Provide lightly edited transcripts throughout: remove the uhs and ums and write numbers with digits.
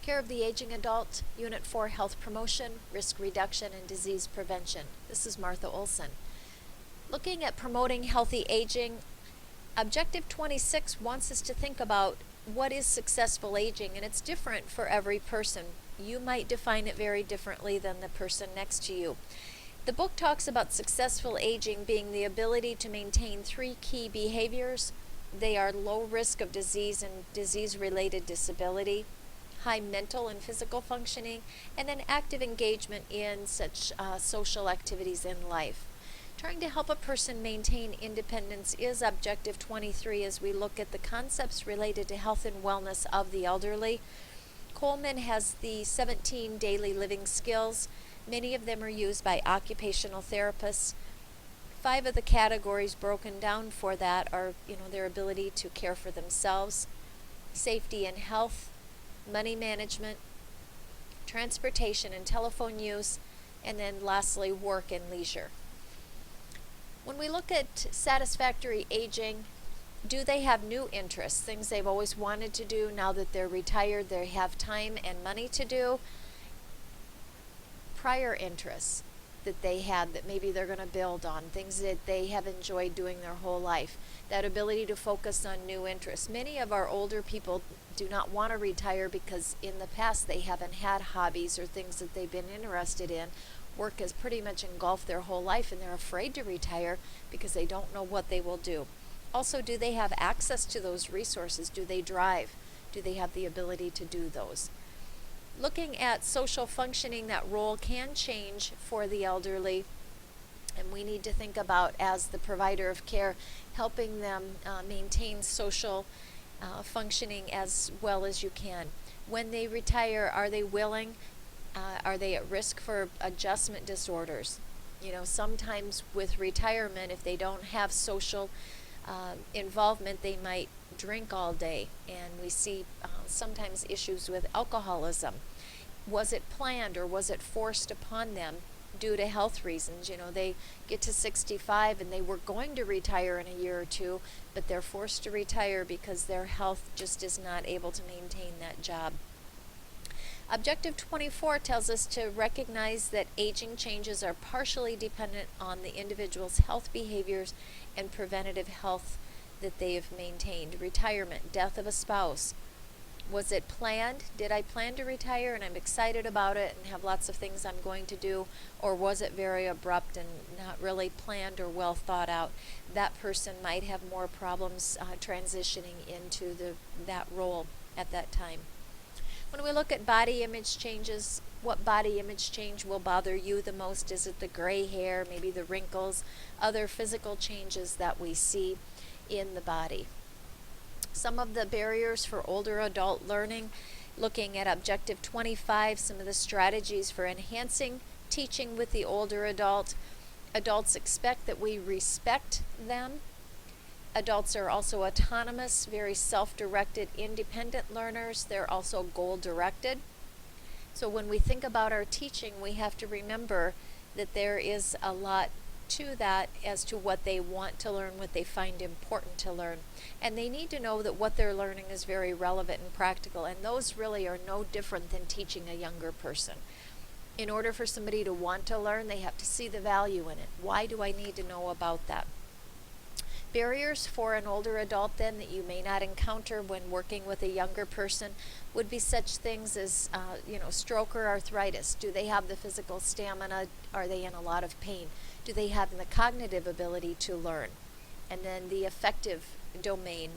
Care of the Aging Adult, Unit 4, Health Promotion, Risk Reduction, and Disease Prevention. This is Martha Olson. Looking at promoting healthy aging, Objective 26 wants us to think about what is successful aging, and it's different for every person. You might define it very differently than the person next to you. The book talks about successful aging being the ability to maintain 3 key behaviors. They are low risk of disease and disease-related disability, high mental and physical functioning, and then active engagement in such social activities in life. Trying to help a person maintain independence is Objective 23 as we look at the concepts related to health and wellness of the elderly. Coleman has the 17 daily living skills. Many of them are used by occupational therapists. 5 of the categories broken down for that are, their ability to care for themselves, safety and health, money management, transportation and telephone use, and then lastly, work and leisure. When we look at satisfactory aging, do they have new interests, things they've always wanted to do? Now that they're retired, they have time and money to do. Prior interests that they had that maybe they're going to build on, things that they have enjoyed doing their whole life, that ability to focus on new interests. Many of our older people do not want to retire because in the past they haven't had hobbies or things that they've been interested in. Work has pretty much engulfed their whole life and they're afraid to retire because they don't know what they will do. Also, do they have access to those resources? Do they drive? Do they have the ability to do those? Looking at social functioning, that role can change for the elderly, and we need to think about, as the provider of care, helping them maintain social functioning as well as you can. When they retire, are they willing? Are they at risk for adjustment disorders? Sometimes with retirement, if they don't have social involvement, they might drink all day, and we see sometimes issues with alcoholism. Was it planned or was it forced upon them due to health reasons? They get to 65 and they were going to retire in a year or two, but they're forced to retire because their health just is not able to maintain that job. Objective 24 tells us to recognize that aging changes are partially dependent on the individual's health behaviors and preventative health that they have maintained. Retirement, death of a spouse. Was it planned? Did I plan to retire and I'm excited about it and have lots of things I'm going to do? Or was it very abrupt and not really planned or well thought out? That person might have more problems transitioning into that role at that time. When we look at body image changes, what body image change will bother you the most? Is it the gray hair, maybe the wrinkles, other physical changes that we see in the body? Some of the barriers for older adult learning, looking at Objective 25, some of the strategies for enhancing teaching with the older adult. Adults expect that we respect them. Adults are also autonomous, very self-directed, independent learners. They're also goal-directed. So when we think about our teaching, we have to remember that there is a lot to that as to what they want to learn, what they find important to learn. And they need to know that what they're learning is very relevant and practical, and those really are no different than teaching a younger person. In order for somebody to want to learn, they have to see the value in it. Why do I need to know about that? Barriers for an older adult then that you may not encounter when working with a younger person would be such things as stroke or arthritis. Do they have the physical stamina? Are they in a lot of pain? Do they have the cognitive ability to learn? And then the affective domain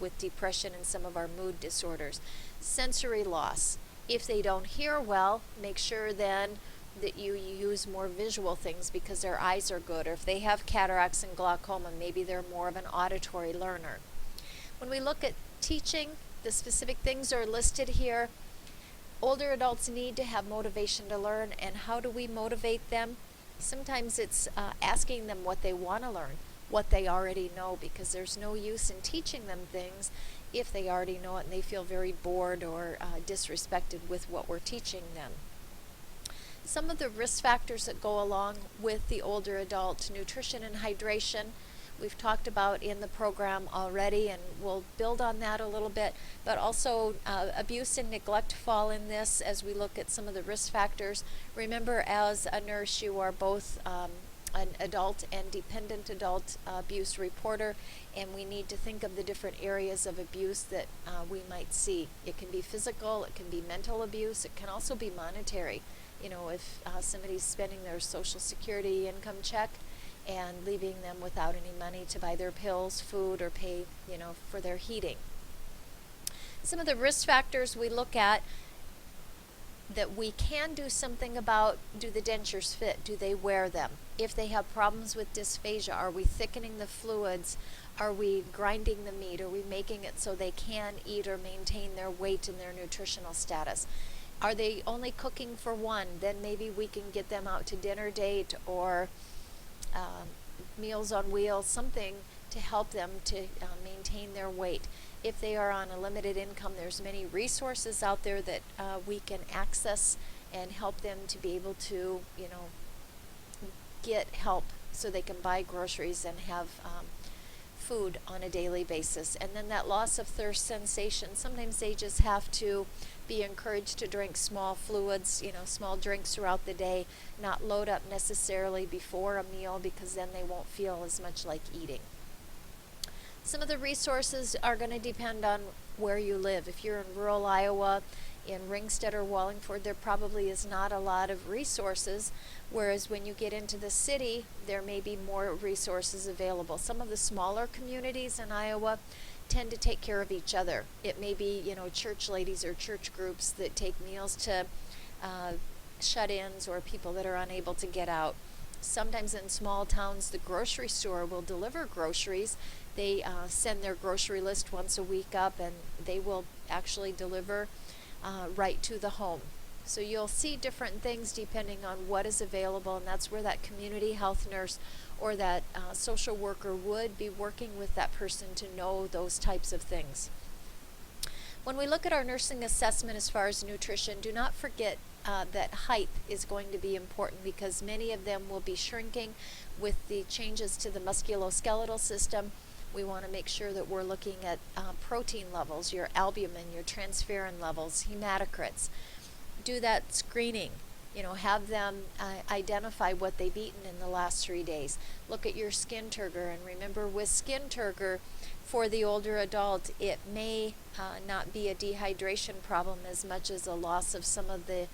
with depression and some of our mood disorders. Sensory loss. If they don't hear well, make sure then that you use more visual things because their eyes are good. Or if they have cataracts and glaucoma, maybe they're more of an auditory learner. When we look at teaching, the specific things are listed here. Older adults need to have motivation to learn, and how do we motivate them? Sometimes it's asking them what they want to learn, what they already know, because there's no use in teaching them things if they already know it and they feel very bored or disrespected with what we're teaching them. Some of the risk factors that go along with the older adult: nutrition and hydration. we've talked about in the program already, and we'll build on that a little bit. But also abuse and neglect fall in this as we look at some of the risk factors. Remember, as a nurse, you are both an adult and dependent adult abuse reporter, and we need to think of the different areas of abuse that we might see. It can be physical, it can be mental abuse, it can also be monetary. You know, if somebody's spending their Social Security income check and leaving them without any money to buy their pills, food, or pay, you know, for their heating. Some of the risk factors we look at that we can do something about: do the dentures fit? Do they wear them? If they have problems with dysphagia, are we thickening the fluids? Are we grinding the meat? Are we making it so they can eat or maintain their weight and their nutritional status? Are they only cooking for one? Then maybe we can get them out to dinner date or Meals on Wheels, something to help them to maintain their weight. If they are on a limited income, there's many resources out there that we can access and help them to be able to, you know, get help so they can buy groceries and have food on a daily basis. And then that loss of thirst sensation, sometimes they just have to be encouraged to drink small fluids, you know, small drinks throughout the day, not load up necessarily before a meal, because then they won't feel as much like eating. Some of the resources are going to depend on where you live. If you're in rural Iowa, in Ringstead or Wallingford, there probably is not a lot of resources, whereas when you get into the city, there may be more resources available. Some of the smaller communities in Iowa tend to take care of each other. It may be, you know, church ladies or church groups that take meals to shut-ins or people that are unable to get out. Sometimes in small towns, the grocery store will deliver groceries. They send their grocery list once a week up, and they will actually deliver right to the home. So you'll see different things depending on what is available, and that's where that community health nurse or that social worker would be working with that person to know those types of things. When we look at our nursing assessment as far as nutrition, do not forget that height is going to be important, because many of them will be shrinking with the changes to the musculoskeletal system. We want to make sure that we're looking at protein levels, your albumin, your transferrin levels, hematocrits. Do that screening. You know, have them identify what they've eaten in the last 3 days. Look at your skin turgor, and remember, with skin turgor, for the older adult, it may not be a dehydration problem as much as a loss of some of the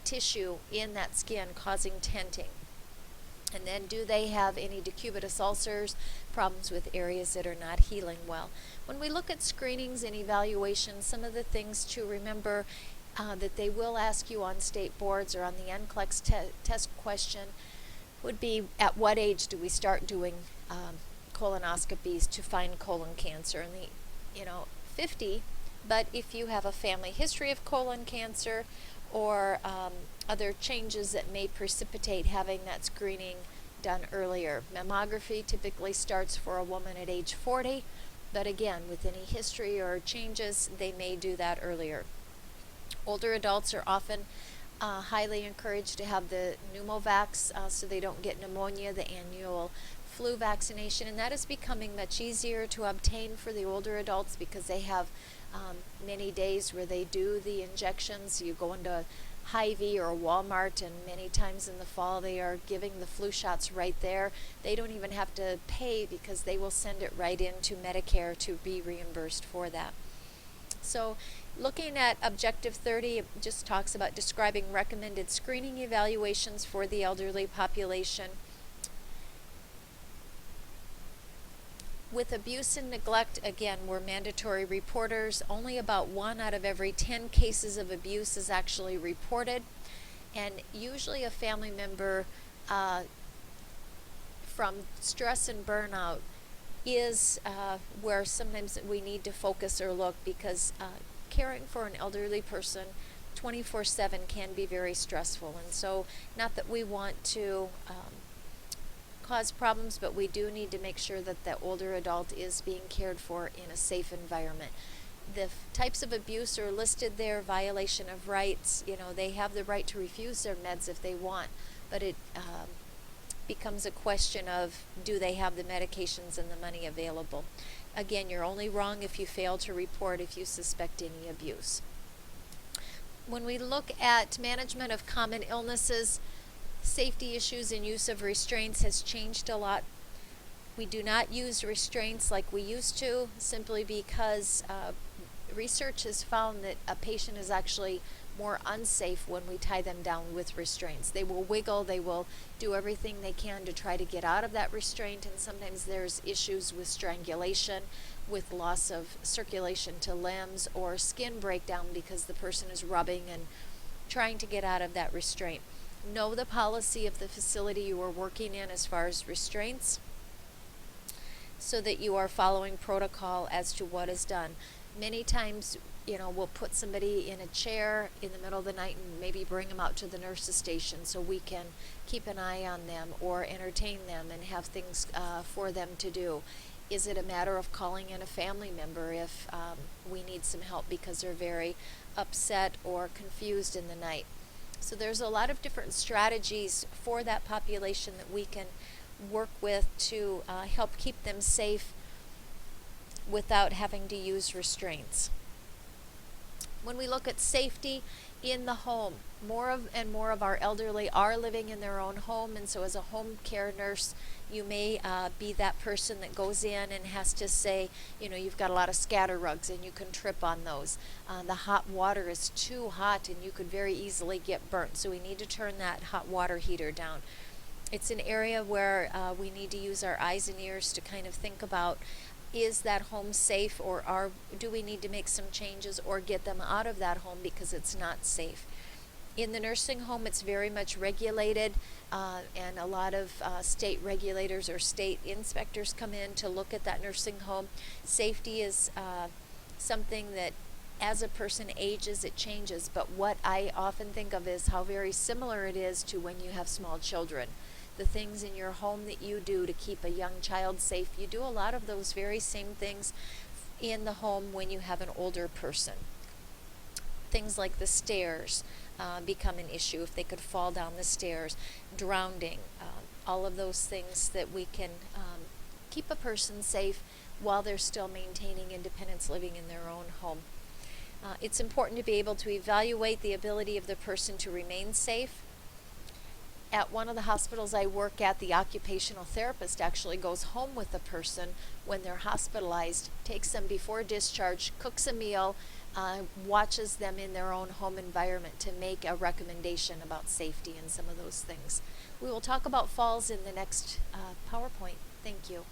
tissue in that skin causing tenting. And then, do they have any decubitus ulcers, problems with areas that are not healing well? When we look at screenings and evaluations, some of the things to remember that they will ask you on state boards or on the NCLEX test question would be: at what age do we start doing colonoscopies to find colon cancer? And 50, but if you have a family history of colon cancer or other changes that may precipitate having that screening done earlier. Mammography typically starts for a woman at age 40, but again, with any history or changes, they may do that earlier. Older adults are often highly encouraged to have the pneumovax so they don't get pneumonia, the annual flu vaccination, and that is becoming much easier to obtain for the older adults because they have many days where they do the injections. You go into Hy-Vee or Walmart, and many times in the fall they are giving the flu shots right there. They don't even have to pay because they will send it right into Medicare to be reimbursed for that. So looking at Objective 30, it just talks about describing recommended screening evaluations for the elderly population. With abuse and neglect, again, we're mandatory reporters. Only about 1 out of every 10 cases of abuse is actually reported. And usually a family member from stress and burnout is where sometimes we need to focus or look, because caring for an elderly person 24/7 can be very stressful. And so, not that we want to cause problems, but we do need to make sure that the older adult is being cared for in a safe environment. The types of abuse are listed there: violation of rights. They have the right to refuse their meds if they want, but becomes a question of, do they have the medications and the money available? Again, you're only wrong if you fail to report if you suspect any abuse. When we look at management of common illnesses, safety issues and use of restraints has changed a lot. We do not use restraints like we used to, simply because research has found that a patient is actually more unsafe when we tie them down with restraints. They will wiggle, they will do everything they can to try to get out of that restraint, and sometimes there's issues with strangulation, with loss of circulation to limbs, or skin breakdown because the person is rubbing and trying to get out of that restraint. Know the policy of the facility you are working in as far as restraints, so that you are following protocol as to what is done. Many times, we'll put somebody in a chair in the middle of the night and maybe bring them out to the nurse's station so we can keep an eye on them or entertain them and have things for them to do. Is it a matter of calling in a family member if we need some help because they're very upset or confused in the night? So there's a lot of different strategies for that population that we can work with to help keep them safe without having to use restraints. When we look at safety in the home, more of our elderly are living in their own home, and so as a home care nurse, you may be that person that goes in and has to say, you've got a lot of scatter rugs and you can trip on those. The hot water is too hot and you could very easily get burnt, so we need to turn that hot water heater down. It's an area where we need to use our eyes and ears to kind of think about, is that home safe, or do we need to make some changes or get them out of that home because it's not safe? In the nursing home, it's very much regulated, and a lot of state regulators or state inspectors come in to look at that nursing home. Safety is something that, as a person ages, it changes, but what I often think of is how very similar it is to when you have small children. The things in your home that you do to keep a young child safe, you do a lot of those very same things in the home when you have an older person. Things like the stairs become an issue if they could fall down the stairs, drowning, all of those things that we can keep a person safe while they're still maintaining independence, living in their own home. It's important to be able to evaluate the ability of the person to remain safe. At one of the hospitals I work at, the occupational therapist actually goes home with the person when they're hospitalized, takes them before discharge, cooks a meal, watches them in their own home environment to make a recommendation about safety and some of those things. We will talk about falls in the next PowerPoint. Thank you.